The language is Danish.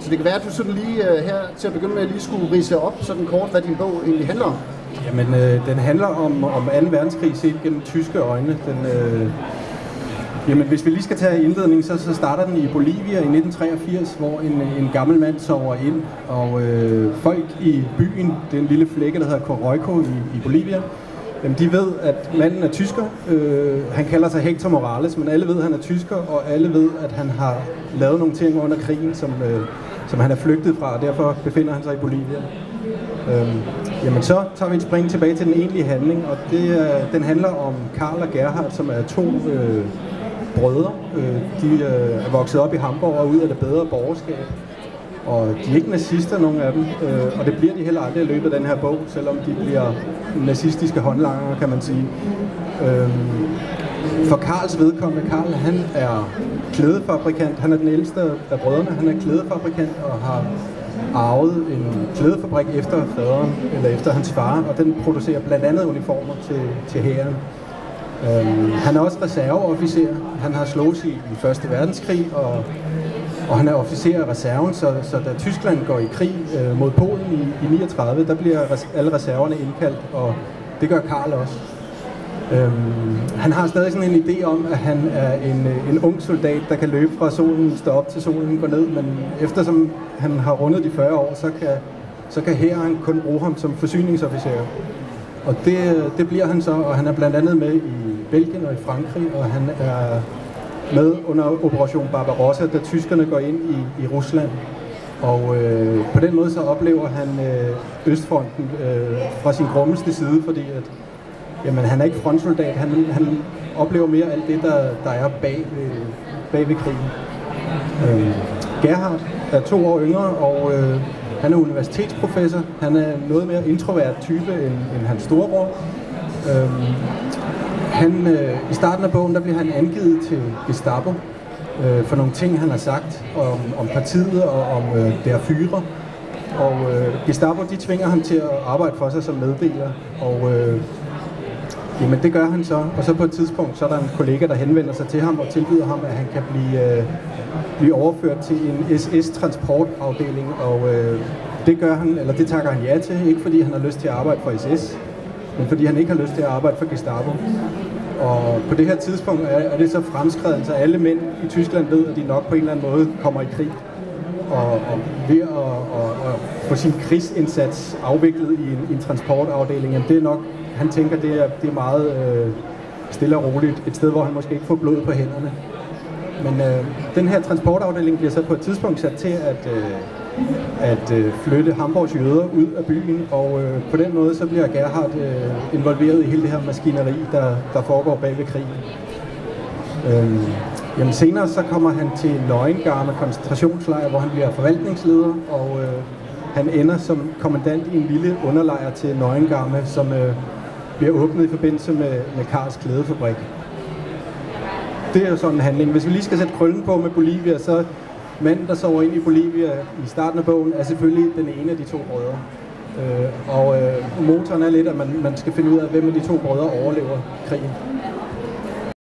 Så det kan være, at du sådan lige her til at begynde med lige skulle ridse op sådan kort, hvad din bog egentlig handler om. Jamen, den handler om 2. verdenskrig set gennem tyske øjne. Jamen, hvis vi lige skal tage indledningen, så starter den i Bolivia i 1983, hvor en gammel mand sover ind, og folk i byen, det er en lille flække, der hedder Coroico i Bolivia, jamen, de ved, at manden er tysker. Han kalder sig Hector Morales, men alle ved, at han er tysker, og alle ved, at han har lavet nogle ting under krigen, som han er flygtet fra, og derfor befinder han sig i Bolivia. Jamen så tager vi et spring tilbage til den egentlige handling, og den handler om Karl og Gerhard, som er to brødre. De er vokset op i Hamburg og ud af det bedre borgerskab, og de er ikke nazister, nogen af dem, og det bliver de heller aldrig i løbet af den her bog, selvom de bliver nazistiske håndlangere, kan man sige. For Karls vedkommende, Karl, han er klædefabrikant, han er den ældste af brødrene, han er klædefabrikant og har arvet en klædefabrik efter faderen, eller efter hans far, og den producerer blandt andet uniformer til hæren. Han er også reserveofficer. Han har slået i 1. verdenskrig, og han er officer af reserven, så da Tyskland går i krig mod Polen i 39, der bliver alle reserverne indkaldt, og det gør Karl også. Han har stadig sådan en idé om, at han er en ung soldat, der kan løbe fra solen står op til solen går ned, men eftersom han har rundet de 40 år, så kan hæren kun bruge ham som forsyningsofficer. Og det bliver han så, og han er blandt andet med i Belgien og i Frankrig, og han er med under Operation Barbarossa, da tyskerne går ind i Rusland. Og på den måde så oplever han Østfronten fra sin grummeste side, fordi at, jamen, han er ikke frontsoldat, han oplever mere alt det, der er bag ved krigen. Gerhard er 2 år yngre, og han er universitetsprofessor. Han er noget mere introvert type end hans storebror. I starten af bogen, der bliver han angivet til Gestapo for nogle ting, han har sagt om partiet og om der Führer. Og Gestapo, de tvinger ham til at arbejde for sig som meddeler. Og jamen, det gør han så. Og så på et tidspunkt, så er der en kollega, der henvender sig til ham og tilbyder ham, at han kan blive overført til en SS-transportafdeling. Og det gør han, eller det takker han ja til. Ikke fordi han har lyst til at arbejde for SS, men fordi han ikke har lyst til at arbejde for Gestapo. Og på det her tidspunkt er det så fremskredet, så alle mænd i Tyskland ved, at de nok på en eller anden måde kommer i krig. Og ved at få sin krigsindsats afviklet i en transportafdeling, jamen det er nok, han tænker, det er meget stille og roligt. Et sted, hvor han måske ikke får blod på hænderne. Men den her transportafdeling bliver så på et tidspunkt sat til at flytte Hamburgs jøder ud af byen, og på den måde så bliver Gerhard involveret i hele det her maskineri, der foregår bag ved krigen. Jamen senere så kommer han til Neuengamme koncentrationslejr, hvor han bliver forvaltningsleder, og han ender som kommandant i en lille underlejr til Neuengamme, som bliver åbnet i forbindelse med Karls klædefabrik. Det er jo sådan en handling. Hvis vi lige skal sætte krøllen på med Bolivia, så manden, der sover ind i Bolivia i starten af bogen, er selvfølgelig den ene af de 2 brødre. Og motoren er lidt, at man skal finde ud af, hvem af de 2 brødre overlever krigen.